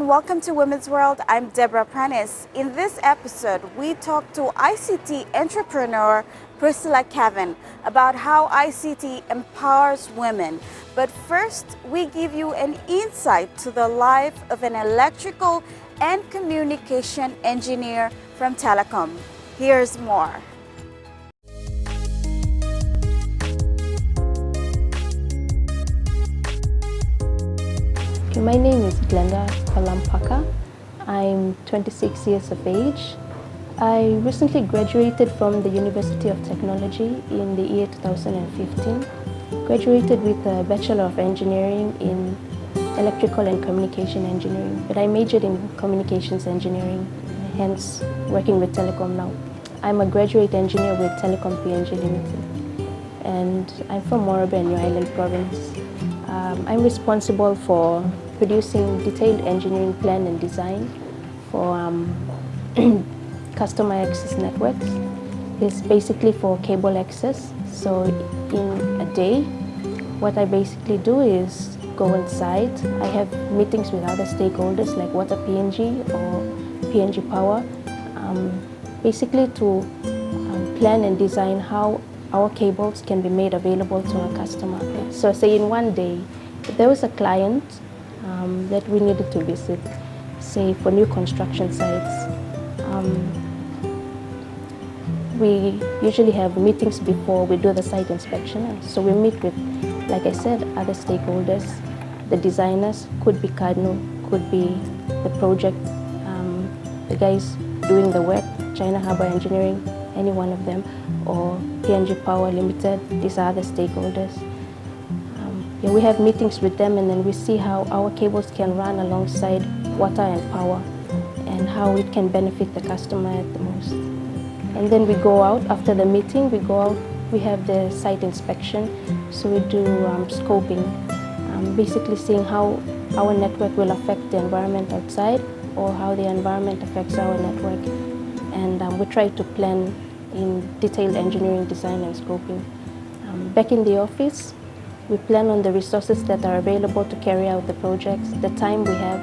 and welcome to Women's World. I'm Deborah Prentice. In this episode, we talk to ICT entrepreneur Priscilla Kevin about how ICT empowers women. But first, we give you an insight to the life of an electrical and communication engineer from Telikom. Here's more. My name is Glenda Kolam Paka. I'm 26 years of age. I recently graduated from the University of Technology in the year 2015. Graduated with a Bachelor of Engineering in Electrical and Communication Engineering, but I majored in Communications Engineering, hence working with Telikom now. I'm a graduate engineer with Telikom PNG Limited, and I'm from Morobe, New Island Province. I'm responsible for producing detailed engineering plan and design for customer access networks. It's basically for cable access. So in a day, what I basically do is go on site. I have meetings with other stakeholders like Water PNG or PNG Power, basically to plan and design how our cables can be made available to our customer. So say in one day, if there was a client that we needed to visit, say for new construction sites, we usually have meetings before we do the site inspection. So we meet with, like I said, other stakeholders. The designers could be Cardinal, could be the project, the guys doing the work, China Harbour Engineering, any one of them, or PNG Power Limited, these are the stakeholders. We have meetings with them, and then we see how our cables can run alongside water and power and how it can benefit the customer at the most. And then we go out after the meeting, we have the site inspection, so we do scoping, basically seeing how our network will affect the environment outside or how the environment affects our network. And we try to plan in detailed engineering design and scoping. Back in the office, we plan on the resources that are available to carry out the projects, the time we have,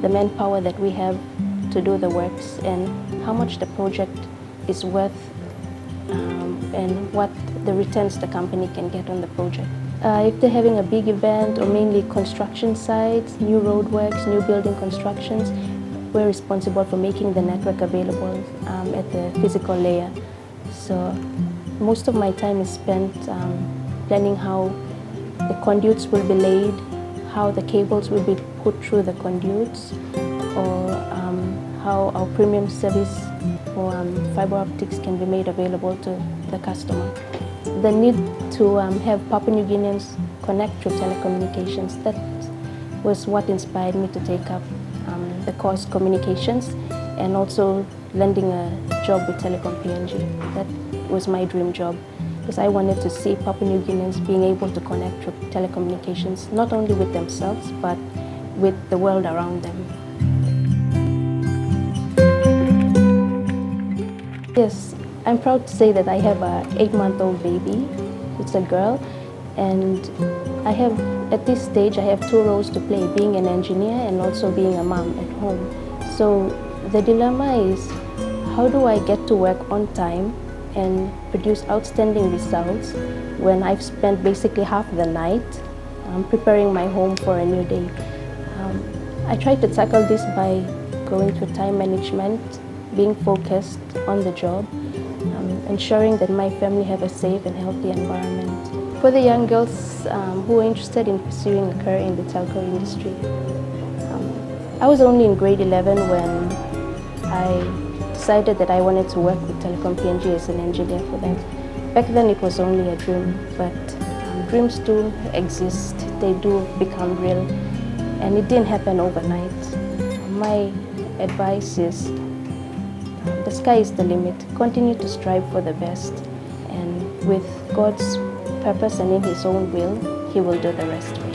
the manpower that we have to do the works, and how much the project is worth, and what the returns the company can get on the project. If they're having a big event or mainly construction sites, new roadworks, new building constructions, we're responsible for making the network available at the physical layer. So most of my time is spent planning how the conduits will be laid, how the cables will be put through the conduits, or how our premium service for fiber optics can be made available to the customer. The need to have Papua New Guineans connect through telecommunications, that was what inspired me to take up the course Communications, and also landing a job with Telikom PNG. That was my dream job, because I wanted to see Papua New Guineans being able to connect through telecommunications, not only with themselves, but with the world around them. Yes, I'm proud to say that I have an 8-month-old baby. It's a girl, and at this stage, I have two roles to play, being an engineer and also being a mom at home. So the dilemma is, how do I get to work on time and produce outstanding results when I've spent basically half the night preparing my home for a new day? I try to tackle this by going through time management, being focused on the job, ensuring that my family have a safe and healthy environment. For the young girls who are interested in pursuing a career in the telco industry, I was only in grade 11 when I decided that I wanted to work with Telikom PNG as an engineer for them. Back then it was only a dream, but dreams do exist, they do become real, and it didn't happen overnight. My advice is, the sky is the limit. Continue to strive for the best, and with God's purpose and in His own will, He will do the rest for you.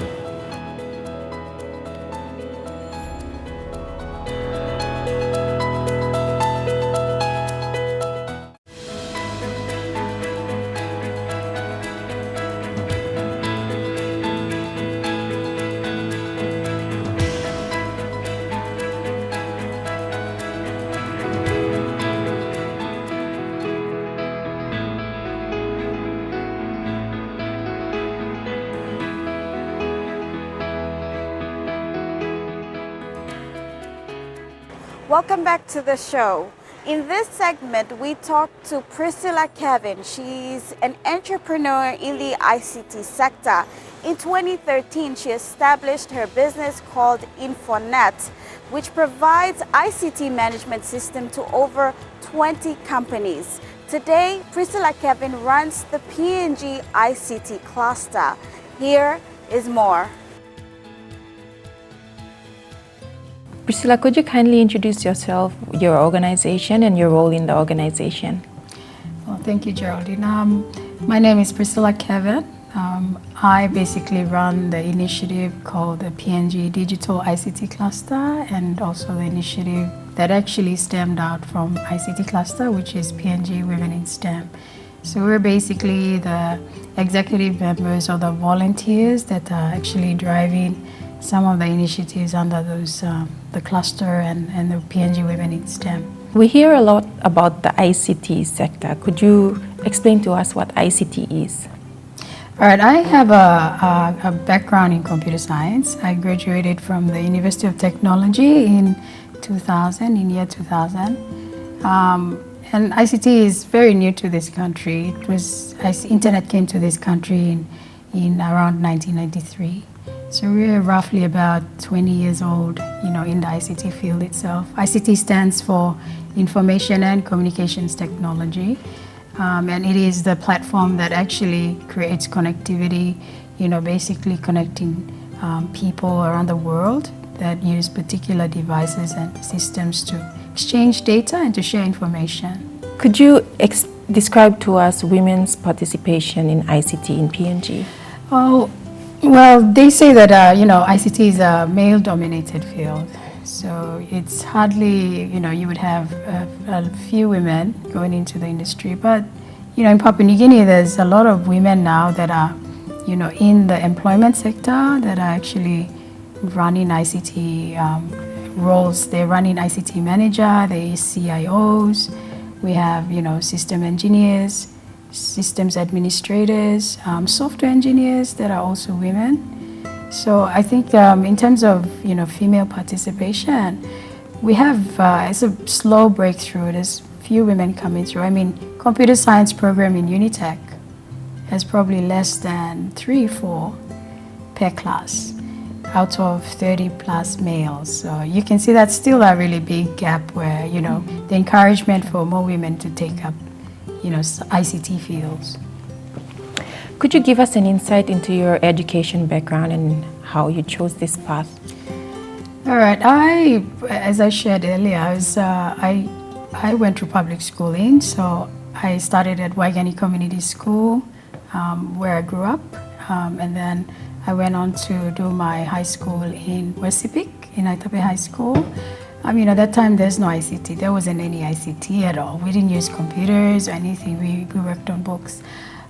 Welcome back to the show. In this segment, we talk to Priscilla Kevin. She's an entrepreneur in the ICT sector. In 2013, she established her business called Infonet, which provides ICT management system to over 20 companies. Today, Priscilla Kevin runs the PNG ICT cluster. Here is more. Priscilla, could you kindly introduce yourself, your organization, and your role in the organization? Well, thank you, Geraldine. My name is Priscilla Kevin. I basically run the initiative called the PNG Digital ICT Cluster, and also the initiative that actually stemmed out from ICT Cluster, which is PNG Women in STEM. So we're basically the executive members or the volunteers that are actually driving some of the initiatives under those, the cluster and the PNG Women in STEM. We hear a lot about the ICT sector. Could you explain to us what ICT is? All right, I have a background in computer science. I graduated from the University of Technology in 2000, in year 2000. And ICT is very new to this country. Internet came to this country in around 1993. So we're roughly about 20 years old, in the ICT field itself. ICT stands for Information and Communications Technology, and it is the platform that actually creates connectivity, basically connecting people around the world that use particular devices and systems to exchange data and to share information. Could you describe to us women's participation in ICT in PNG? Oh, well, they say that, ICT is a male-dominated field. So it's hardly, you would have a few women going into the industry. But, in Papua New Guinea, there's a lot of women now that are, in the employment sector that are actually running ICT roles. They're running ICT manager, they're CIOs. We have, system engineers, systems administrators, software engineers that are also women. So I think in terms of female participation, we have it's a slow breakthrough. There's few women coming through. I mean, computer science program in Unitech has probably less than 3-4 per class out of 30 plus males. So you can see that's still a really big gap where the encouragement for more women to take up ICT fields. Could you give us an insight into your education background and how you chose this path? All right, as I shared earlier, I went through public schooling. So I started at Waigani Community School, where I grew up, and then I went on to do my high school in West Sepik, in Aitape High School. At that time, there's no ICT. There wasn't any ICT at all. We didn't use computers or anything. We worked on books.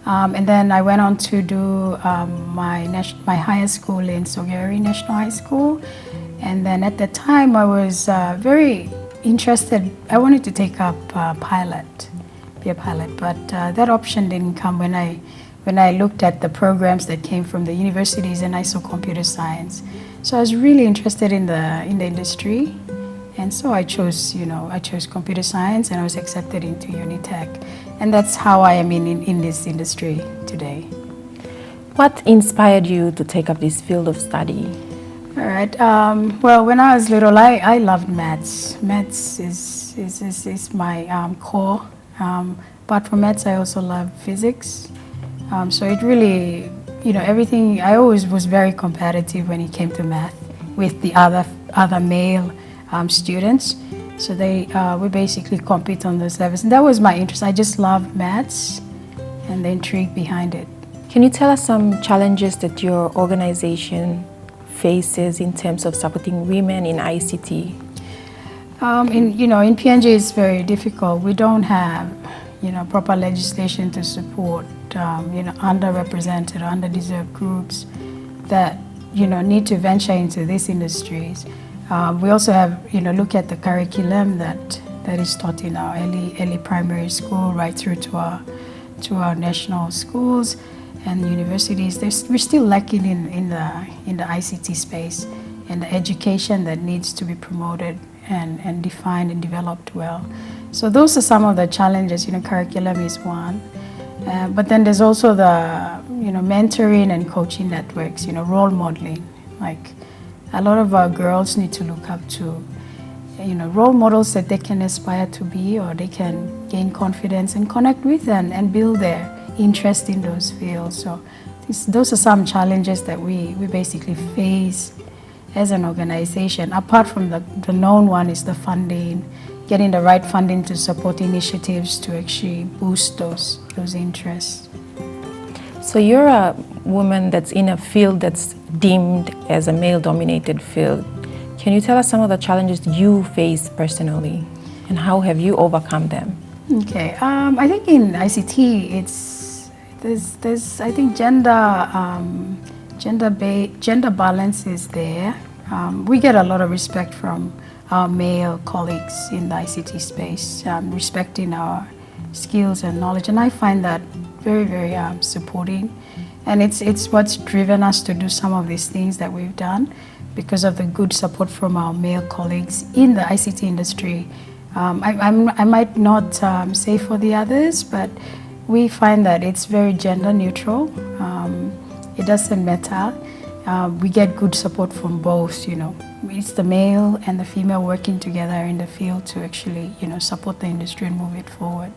And then I went on to do my higher school in Sogeri National High School. And then at that time, I was very interested. I wanted to take up be a pilot. But that option didn't come when I looked at the programs that came from the universities and I saw computer science. So I was really interested in the industry. And so I chose computer science, and I was accepted into Unitech. And that's how I am in this industry today. What inspired you to take up this field of study? All right. Well, when I was little, I loved maths. Maths is my core. Apart from maths, I also love physics. So it really, everything. I always was very competitive when it came to math with the other male students. So we basically compete on those levels. And that was my interest. I just loved maths and the intrigue behind it. Can you tell us some challenges that your organization faces in terms of supporting women in ICT? In PNG it's very difficult. We don't have, proper legislation to support, underrepresented or underdeserved groups that, need to venture into these industries. We also have, look at the curriculum that is taught in our early primary school right through to our national schools and universities. We're still lacking in the ICT space, and the education that needs to be promoted and defined and developed well. So those are some of the challenges. Curriculum is one. But then there's also the, mentoring and coaching networks, role modeling. Like a lot of our girls need to look up to, role models that they can aspire to be, or they can gain confidence and connect with and build their interest in those fields. So those are some challenges that we basically face as an organization. Apart from the known one is the funding, getting the right funding to support initiatives to actually boost those interests. So you're a woman that's in a field that's deemed as a male-dominated field. Can you tell us some of the challenges you face personally, and how have you overcome them? Okay, I think in ICT, there's I think gender balance is there. We get a lot of respect from our male colleagues in the ICT space, respecting our skills and knowledge, and I find that very, very supporting. And it's what's driven us to do some of these things that we've done, because of the good support from our male colleagues in the ICT industry. I might not say for the others, but we find that it's very gender neutral. It doesn't matter. We get good support from both, It's the male and the female working together in the field to actually, support the industry and move it forward.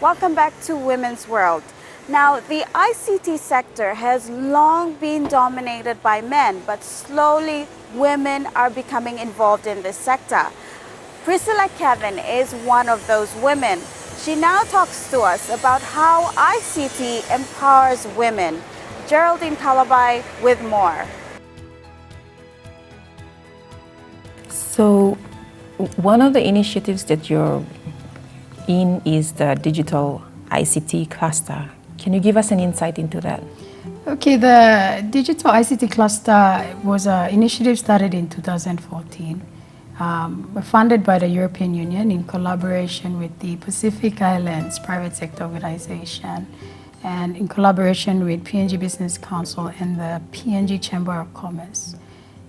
Welcome back to Women's World. Now, the ICT sector has long been dominated by men, but slowly women are becoming involved in this sector. Priscilla Kevin is one of those women. She now talks to us about how ICT empowers women. Geraldine Calabai with more. So one of the initiatives that you're in is the digital ICT cluster. Can you give us an insight into that? Okay, the digital ICT cluster was an initiative started in 2014, funded by the European Union in collaboration with the Pacific Islands Private Sector Organization and in collaboration with PNG Business Council and the PNG Chamber of Commerce.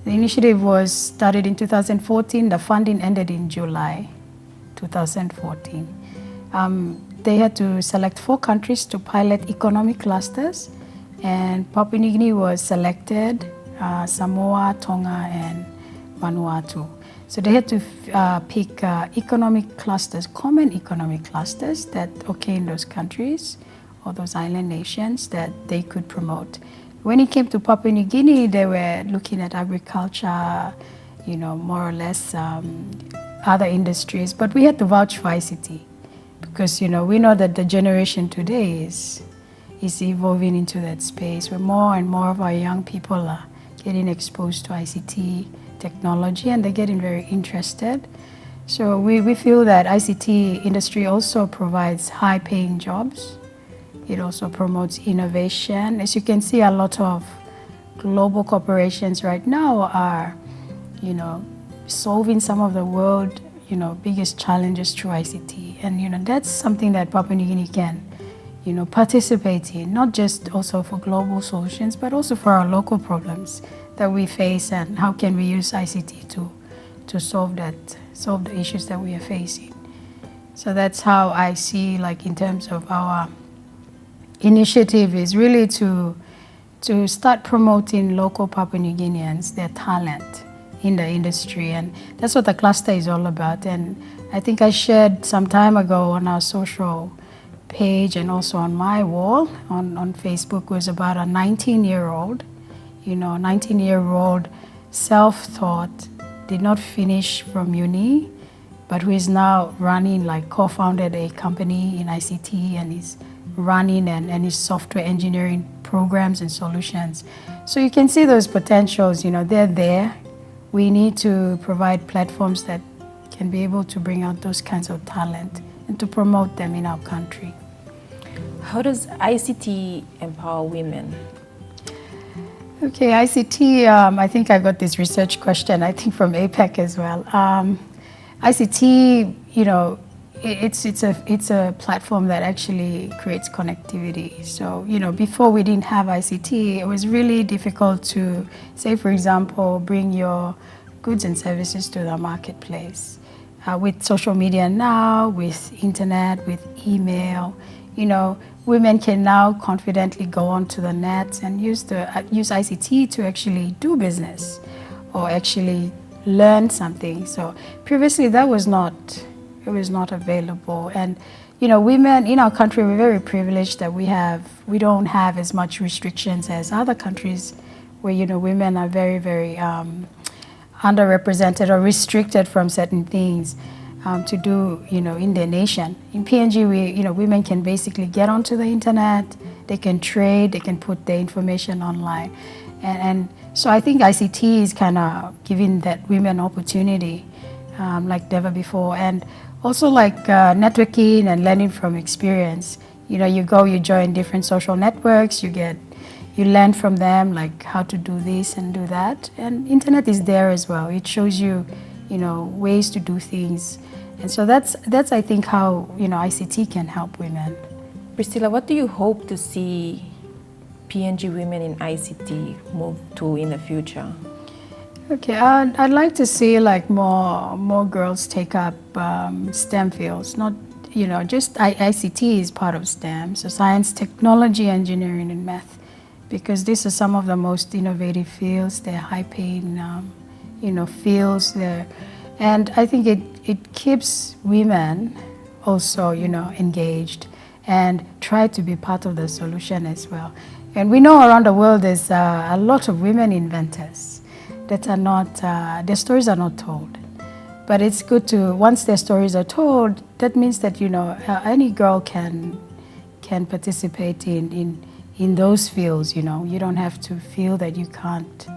The initiative was started in 2014. The funding ended in July 2014. They had to select 4 countries to pilot economic clusters, and Papua New Guinea was selected, Samoa, Tonga, and Vanuatu. So they had to pick economic clusters, common economic clusters that occur in those countries or those island nations that they could promote. When it came to Papua New Guinea, they were looking at agriculture, more or less other industries, but we had to vouch for ICT. Because we know that the generation today is evolving into that space where more and more of our young people are getting exposed to ICT technology, and they're getting very interested. So we feel that ICT industry also provides high-paying jobs. It also promotes innovation. As you can see, a lot of global corporations right now are, solving some of the world biggest challenges through ICT. And, that's something that Papua New Guinea can, participate in, not just also for global solutions, but also for our local problems that we face, and how can we use ICT to solve the issues that we are facing. So that's how I see, in terms of our initiative, is really to start promoting local Papua New Guineans, their talent in the industry, and that's what the cluster is all about. And I think I shared some time ago on our social page and also on my wall on Facebook was about a 19-year-old, 19-year-old self-taught, did not finish from uni, but who is now running, co-founded a company in ICT, and is running and his software engineering programs and solutions. So you can see those potentials, they're there. We need to provide platforms that can be able to bring out those kinds of talent and to promote them in our country. How does ICT empower women? Okay, ICT, I think I got this research question, I think from APEC as well. ICT, you know, it's a platform that actually creates connectivity. So, you know, before we didn't have ICT, it was really difficult to, say, for example, bring your goods and services to the marketplace. With social media now, with internet, with email, you know, women can now confidently go onto the net and use ICT to actually do business or actually learn something. So previously that was not available. And you know, women in our country, we're very privileged that we don't have as much restrictions as other countries where, you know, women are very, very underrepresented or restricted from certain things to do, you know, in their nation. In PNG, you know, women can basically get onto the internet, they can trade, they can put their information online. And so I think ICT is kind of giving that women opportunity like never before. And also like networking and learning from experience. You know, you join different social networks, you learn from them, like how to do this and do that. And internet is there as well. It shows you, you know, ways to do things. And so that's I think how, you know, ICT can help women. Priscilla, what do you hope to see PNG women in ICT move to in the future? Okay, I'd like to see like more girls take up STEM fields. Not, you know, just ICT is part of STEM, so science, technology, engineering, and math, because these are some of the most innovative fields. They're high-paying, you know, fields there, and I think it keeps women also, you know, engaged and try to be part of the solution as well. And we know around the world there's a lot of women inventors that are not, their stories are not told. But it's good to, once their stories are told, that means that, you know, any girl can participate in those fields, you know. You don't have to feel that you can't.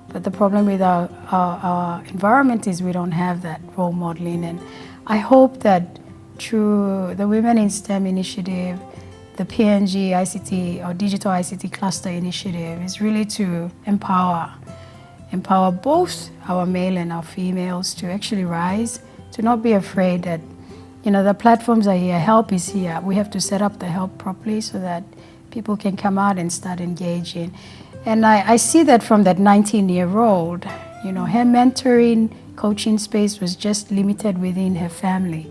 But the problem with our environment is we don't have that role modeling. And I hope that through the Women in STEM initiative, the PNG ICT or Digital ICT Cluster initiative is really to empower both our male and our females to actually rise, to not be afraid that, you know, the platforms are here, help is here. We have to set up the help properly so that people can come out and start engaging. And I see that from that 19-year-old, you know, her mentoring, coaching space was just limited within her family.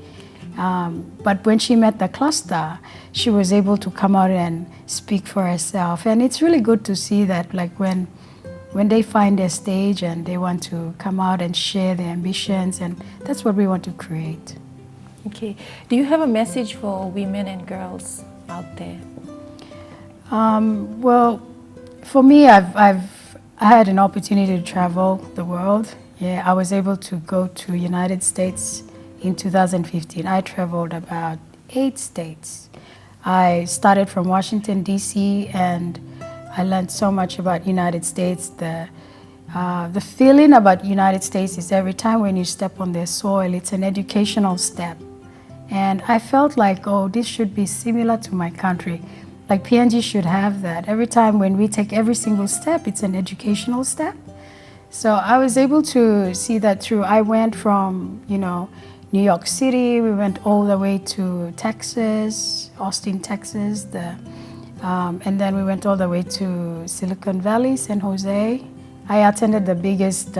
But when she met the cluster, she was able to come out and speak for herself. And it's really good to see that, like when they find their stage and they want to come out and share their ambitions, and that's what we want to create. Okay. Do you have a message for women and girls out there? Well, for me, I had an opportunity to travel the world. Yeah, I was able to go to United States in 2015. I traveled about 8 states. I started from Washington, D.C., and I learned so much about United States. The feeling about United States is every time when you step on their soil, it's an educational step. And I felt like, oh, this should be similar to my country. Like PNG should have that. Every time when we take every single step, it's an educational step. So I was able to see that through. I went from, you know, New York City, we went all the way to Texas, Austin, Texas, and then we went all the way to Silicon Valley, San Jose. I attended the biggest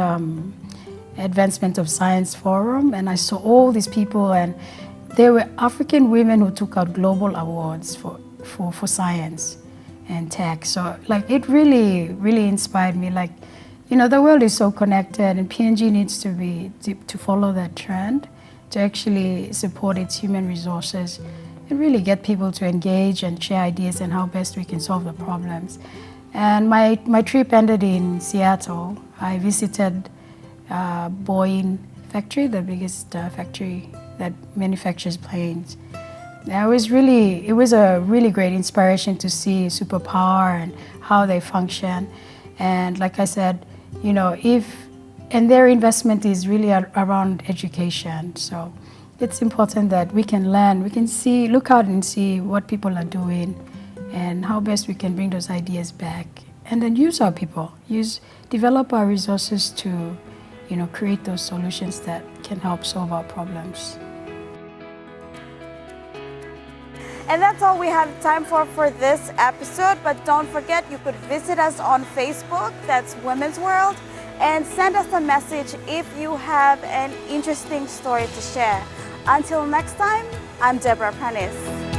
Advancement of Science Forum, and I saw all these people, and there were African women who took out global awards for science and tech. So like it really, really inspired me. Like, you know, the world is so connected, and PNG needs to follow that trend, to actually support its human resources and really get people to engage and share ideas and how best we can solve the problems. And my trip ended in Seattle. I visited Boeing factory, the biggest factory that manufactures planes. It was a really great inspiration to see superpower and how they function. And like I said, you know, if and their investment is really around education. So it's important that we can learn, we can see, look out and see what people are doing and how best we can bring those ideas back, and then use our people, develop our resources to, create those solutions that can help solve our problems. And that's all we have time for this episode. But don't forget, you could visit us on Facebook, that's Women's World, and send us a message if you have an interesting story to share. Until next time, I'm Deborah Prentice.